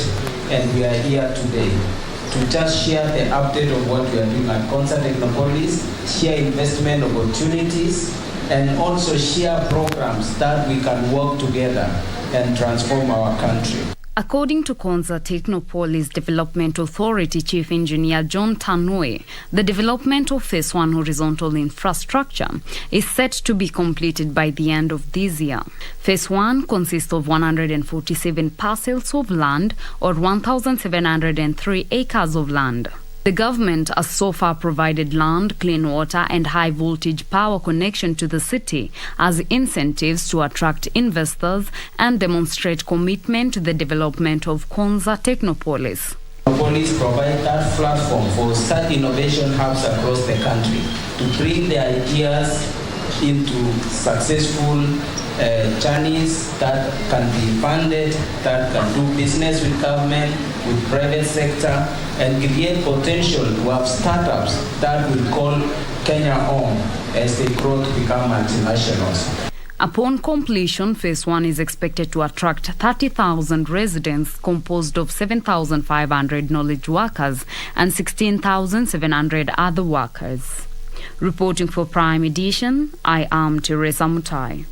and we are here today to just share the update of what we are doing at Konza Technopolis, share investment opportunities, and also share programs that we can work together and transform our country. According to Konza Technopolis Development Authority Chief Engineer John Tanui, the development of Phase 1 horizontal infrastructure is set to be completed by the end of this year. Phase 1 consists of 147 parcels of land or 1,703 acres of land. The government has so far provided land, clean water and high voltage power connection to the city as incentives to attract investors and demonstrate commitment to the development of Konza Technopolis. Police provide that platform for such innovation hubs across the country to bring the ideas into successful journeys that can be funded, that can do business with government, with private sector, and create potential to have startups that will call Kenya home as they grow to become multinationals. Upon completion, Phase 1 is expected to attract 30,000 residents composed of 7,500 knowledge workers and 16,700 other workers. Reporting for Prime Edition, I am Teresa Mutai.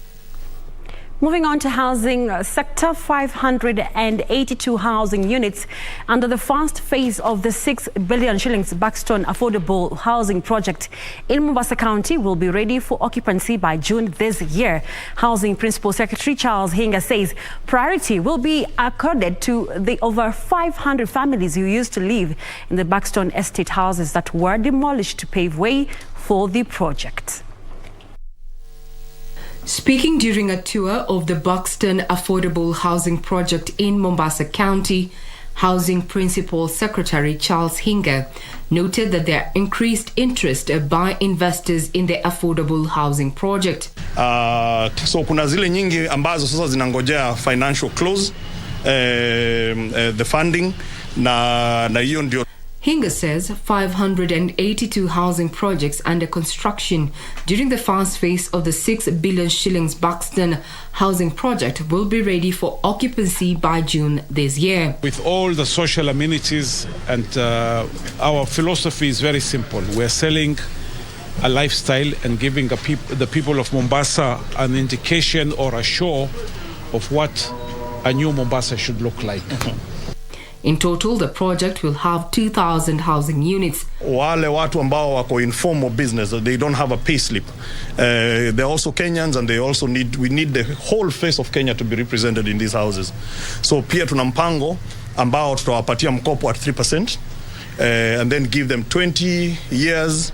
Moving on to housing sector, 582 housing units under the first phase of the 6 billion shillings Buxton affordable housing project in Mombasa County will be ready for occupancy by June this year. Housing Principal Secretary Charles Hinga says priority will be accorded to the over 500 families who used to live in the Buxton estate houses that were demolished to pave way for the project. Speaking during a tour of the Buxton Affordable Housing Project in Mombasa County, Housing Principal Secretary Charles Hinga noted that there increased interest by investors in the affordable housing project. So kuna zile nyingi ambazo sasa zinangojea financial close, the funding na hiyo ndio. Hinga says 582 housing projects under construction during the first phase of the 6 billion shillings Buxton housing project will be ready for occupancy by June this year. With all the social amenities, and our philosophy is very simple. We're selling a lifestyle and giving the people of Mombasa an indication or a show of what a new Mombasa should look like. In total, the project will have 2,000 housing units. Wale watu ambao wako informal business, they don't have a pay slip. They're also Kenyans, and we need the whole face of Kenya to be represented in these houses. So pia tuna mpango ambao tutawapatia mkopo at 3%, and then give them 20 years,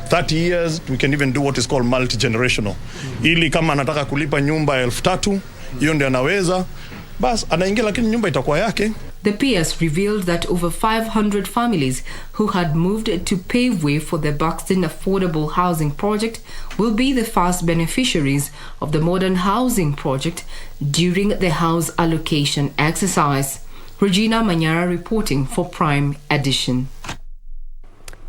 30 years. We can even do what is called multi-generational. Ili kama anataka kulipa nyumba 3,000, hiyo ndio anaweza, bas anaingia, lakini nyumba itakuwa yake. The PS revealed that over 500 families who had moved to pave way for the Buxton Affordable Housing Project will be the first beneficiaries of the modern housing project during the house allocation exercise. Regina Manyara reporting for Prime Edition.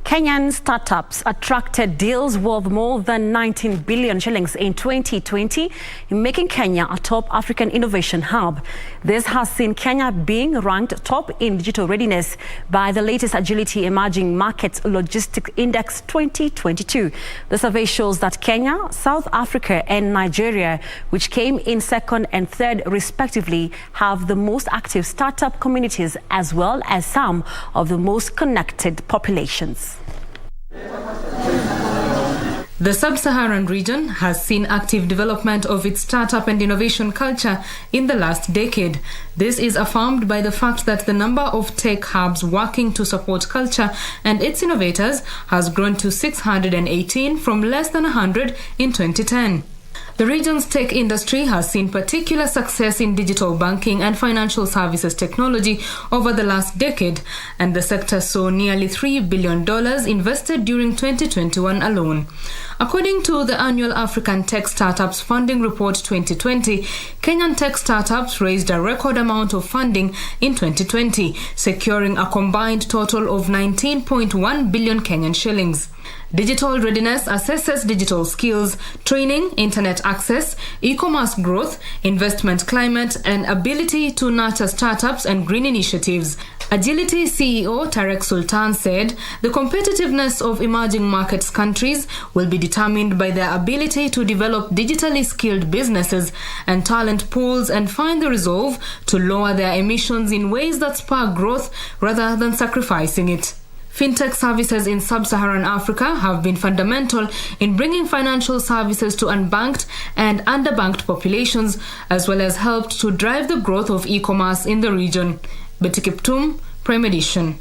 Kenyan startups attracted deals worth more than 19 billion shillings in 2020, making Kenya a top African innovation hub. This has seen Kenya being ranked top in digital readiness by the latest Agility Emerging Markets Logistics Index 2022. The survey shows that Kenya, South Africa and Nigeria, which came in second and third respectively, have the most active startup communities as well as some of the most connected populations. The sub-Saharan region has seen active development of its startup and innovation culture in the last decade. This is affirmed by the fact that the number of tech hubs working to support culture and its innovators has grown to 618 from less than 100 in 2010. The region's tech industry has seen particular success in digital banking and financial services technology over the last decade, and the sector saw nearly $3 billion invested during 2021 alone. According to the annual African Tech Startups Funding Report 2020, Kenyan tech startups raised a record amount of funding in 2020, securing a combined total of 19.1 billion Kenyan shillings. Digital readiness assesses digital skills, training, internet access, e-commerce growth, investment climate, and ability to nurture startups and green initiatives. Agility CEO Tarek Sultan said the competitiveness of emerging markets countries will be determined by their ability to develop digitally skilled businesses and talent pools and find the resolve to lower their emissions in ways that spur growth rather than sacrificing it. Fintech services in sub-Saharan Africa have been fundamental in bringing financial services to unbanked and underbanked populations, as well as helped to drive the growth of e-commerce in the region. Betty Kiptum, Prime Edition.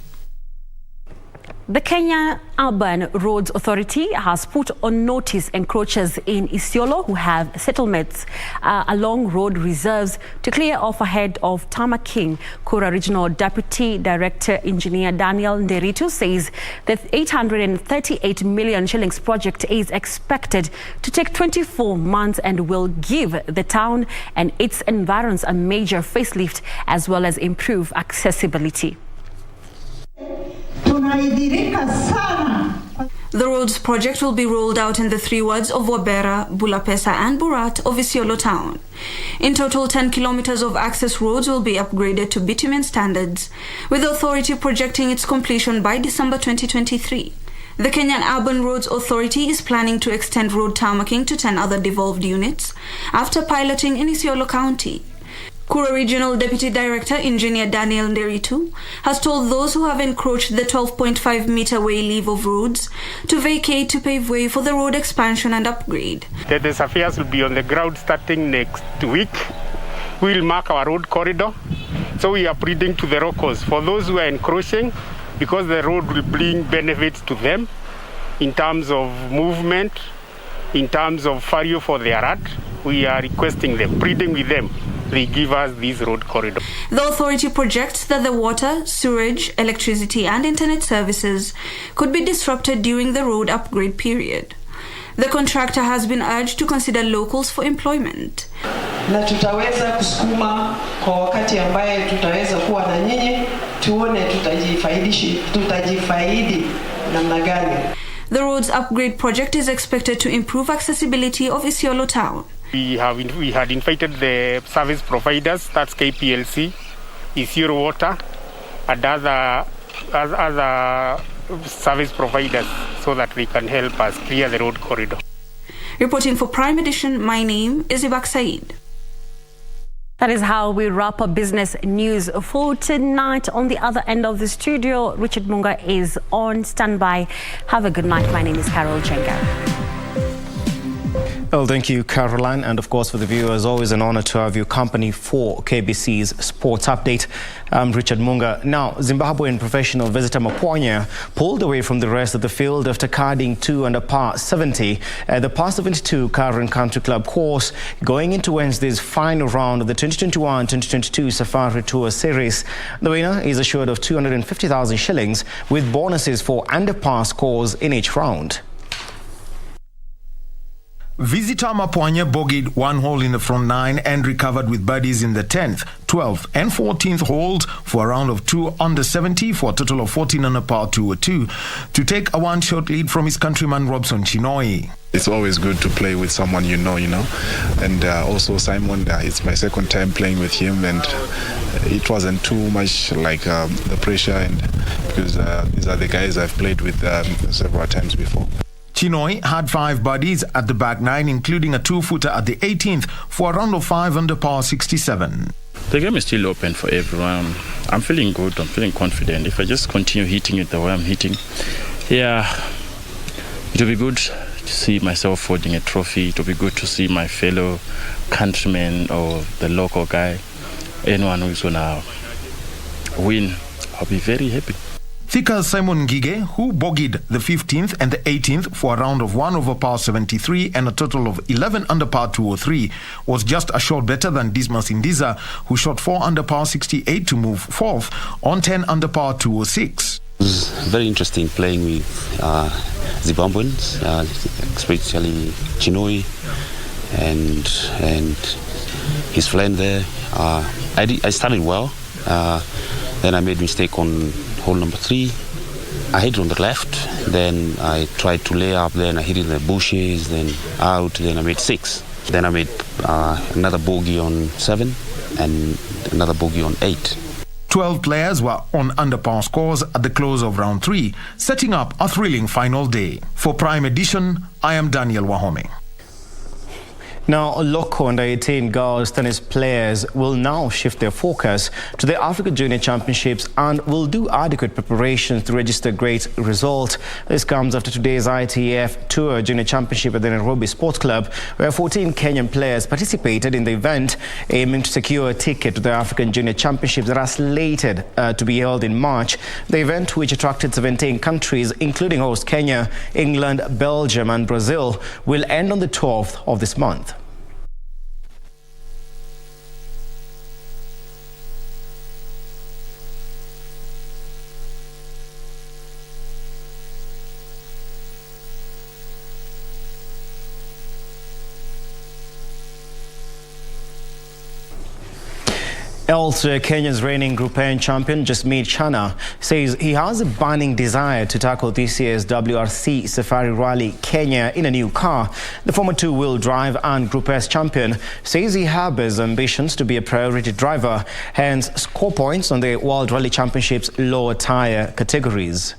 The Kenya Urban Roads Authority has put on notice encroachers in Isiolo who have settlements along road reserves to clear off ahead of Tamaking. Kura Regional Deputy Director Engineer Daniel Nderitu says the 838 million shillings project is expected to take 24 months and will give the town and its environs a major facelift as well as improve accessibility. The roads project will be rolled out in the 3 wards of Wabera, Bulapesa and Burat of Isiolo town. In total, 10 kilometers of access roads will be upgraded to bitumen standards, with the authority projecting its completion by December 2023. The Kenyan Urban Roads Authority is planning to extend road tarmacking to 10 other devolved units after piloting in Isiolo County. Kura Regional Deputy Director Engineer Daniel Nderitu has told those who have encroached the 12.5-meter way leave of roads to vacate to pave way for the road expansion and upgrade. The surveyors will be on the ground starting next week. We will mark our road corridor. So we are pleading to the locals for those who are encroaching, because the road will bring benefits to them in terms of movement, in terms of value for their art. We are requesting them, pleading with them, they give us this road corridor. The authority projects that the water, sewage, electricity and internet services could be disrupted during the road upgrade period. The contractor has been urged to consider locals for employment. Na tutaweza kusukuma kwa wakati ambaye tutaweza kuwa na nyinyi, tuone tutajifaidi namna gani. The roads upgrade project is expected to improve accessibility of Isiolo town. We had invited the service providers, that's KPLC, Isiolo Water, and other service providers, so that they can help us clear the road corridor. Reporting for Prime Edition, my name is Ibak Said. That is how we wrap up business news for tonight. On the other end of the studio, Richard Munga is on standby. Have a good night. My name is Carol Chenga. Well, thank you, Caroline. And of course, for the viewers, always an honor to have your company for KBC's Sports Update. I'm Richard Munga. Now, Zimbabwean professional Visitor Mboya pulled away from the rest of the field after carding 2 under par 70 at the par 72 Karen Country Club course, going into Wednesday's final round of the 2021-2022 Safari Tour Series. The winner is assured of 250,000 shillings with bonuses for under par scores in each round. Visitor Mboya bogeyed 1 hole in the front 9 and recovered with birdies in the 10th, 12th and 14th holes for a round of 2 under 70 for a total of 14 under par 202 to take a 1-shot lead from his countryman Robson Chinoi. It's always good to play with someone you know. And also Simon, it's my second time playing with him, and it wasn't too much like the pressure, and because these are the guys I've played with several times before. Chinoi had 5 birdies at the back 9, including a 2-footer at the 18th for a round of 5 under par 67. The game is still open for everyone. I'm feeling good. I'm feeling confident. If I just continue hitting it the way I'm hitting, it'll be good to see myself holding a trophy. It'll be good to see my fellow countrymen or the local guy, anyone who's gonna win. I'll be very happy. Thika Simon Ngige, who bogeyed the 15th and the 18th for a round of 1 over par 73 and a total of 11 under par 203, was just a shot better than Dismas Indiza, who shot 4 under par 68 to move 4th on 10 under par 206. It was very interesting playing with Zimbabweans, especially Chinoi and his friend there. I started well, then I made a mistake on hole number 3. I hit it on the left, then I tried to lay up, then I hit it in the bushes, then out, then I made 6. Then I made another bogey on 7 and another bogey on 8. 12 players were on under par scores at the close of round 3, setting up a thrilling final day. For Prime Edition, I am Daniel Wahome. Now, local under-18 girls tennis players will now shift their focus to the Africa Junior Championships and will do adequate preparations to register great result. This comes after today's ITF Tour Junior Championship at the Nairobi Sports Club, where 14 Kenyan players participated in the event, aiming to secure a ticket to the African Junior Championships that are slated to be held in March. The event, which attracted 17 countries, including host Kenya, England, Belgium and Brazil, will end on the 12th of this month. Elsewhere, Kenya's reigning Group N champion, Jasmeet Chana, says he has a burning desire to tackle this year's WRC Safari Rally Kenya in a new car. The former two-wheel drive and Group S champion says he harbors ambitions to be a priority driver, hence score points on the World Rally Championships lower tyre categories.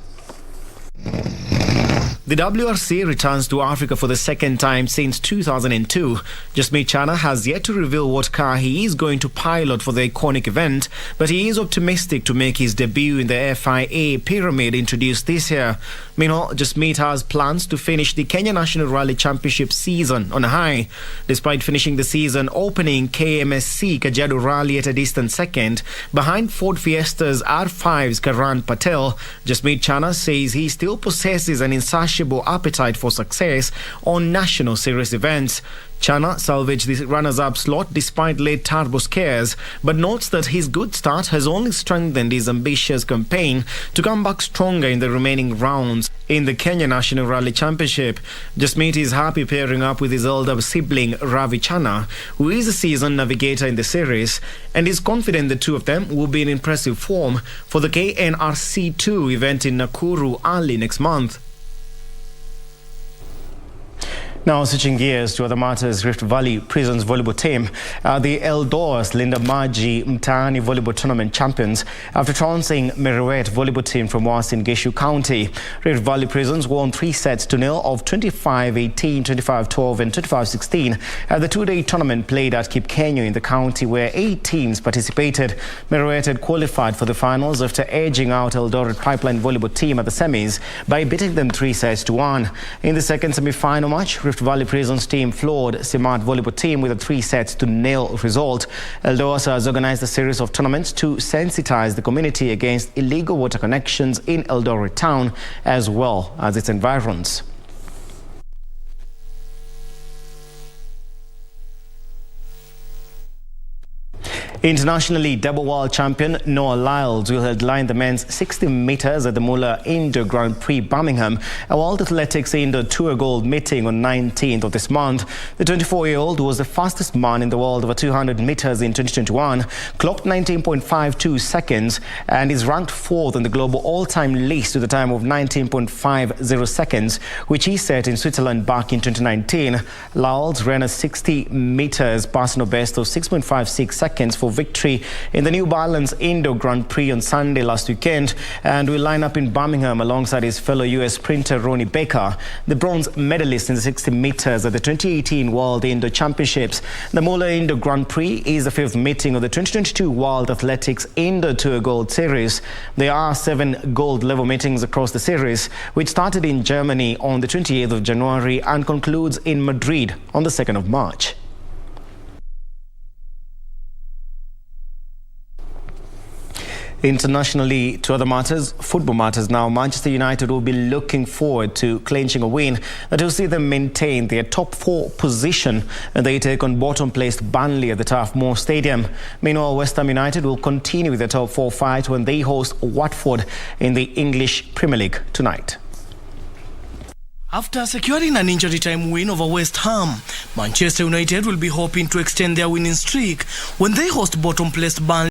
The WRC returns to Africa for the second time since 2002. Jasmeet Chana has yet to reveal what car he is going to pilot for the iconic event, but he is optimistic to make his debut in the FIA Pyramid introduced this year. Meanwhile, Jasmeet has plans to finish the Kenya National Rally Championship season on a high. Despite finishing the season opening KMSC Kajiado Rally at a distant second, behind Ford Fiesta's R5's Karan Patel, Jasmeet Chana says he still possesses an insatiable appetite for success on national series events. Chana salvaged the runners-up slot despite late turbo scares, but notes that his good start has only strengthened his ambitious campaign to come back stronger in the remaining rounds in the Kenya National Rally Championship. Jasmeet is happy pairing up with his elder sibling Ravi Chana, who is a seasoned navigator in the series, and is confident the two of them will be in impressive form for the KNRC2 event in Nakuru early next month. Now, switching gears to other matters, Rift Valley Prison's volleyball team, the Eldoras Linda Maji Mtaani Volleyball Tournament champions after trouncing Meruet volleyball team from Wasin Gishu County. Rift Valley Prisons won 3-0 of 25-18, 25-12 and 25-16 at the two-day tournament played at Kipkenyo in the county, where 8 teams participated. Meruet had qualified for the finals after edging out Eldoret Pipeline volleyball team at the semis by beating them 3-1. In the second semi-final match, Rift Valley Prisons team floored Simat volleyball team with a 3-0 result. Eldoras has organized a series of tournaments to sensitize the community against illegal water connections in Eldoret town as well as its environs. Internationally, double world champion Noah Lyles will headline the men's 60 meters at the Muller Indoor Grand Prix Birmingham, a World Athletics Indoor Tour Gold meeting on 19th of this month. The 24-year-old was the fastest man in the world over 200 meters in 2021, clocked 19.52 seconds, and is ranked 4th on the global all-time list with a time of 19.50 seconds, which he set in Switzerland back in 2019. Lyles ran a 60 meters personal best of 6.56 seconds for victory in the New Balance Indoor Grand Prix on Sunday last weekend, and will line up in Birmingham alongside his fellow US sprinter Ronnie Baker, the bronze medalist in the 60 meters at the 2018 World Indoor Championships. The Muller Indoor Grand Prix is the 5th meeting of the 2022 World Athletics Indoor Tour Gold Series. There are 7 gold level meetings across the series, which started in Germany on the 28th of January and concludes in Madrid on the 2nd of March. Internationally, to other matters, football matters now, Manchester United will be looking forward to clinching a win that will see them maintain their top 4 position and they take on bottom-placed Burnley at the Turf Moor Stadium. Meanwhile, West Ham United will continue with their top 4 fight when they host Watford in the English Premier League tonight. After securing an injury time win over West Ham, Manchester United will be hoping to extend their winning streak when they host bottom-placed Burnley.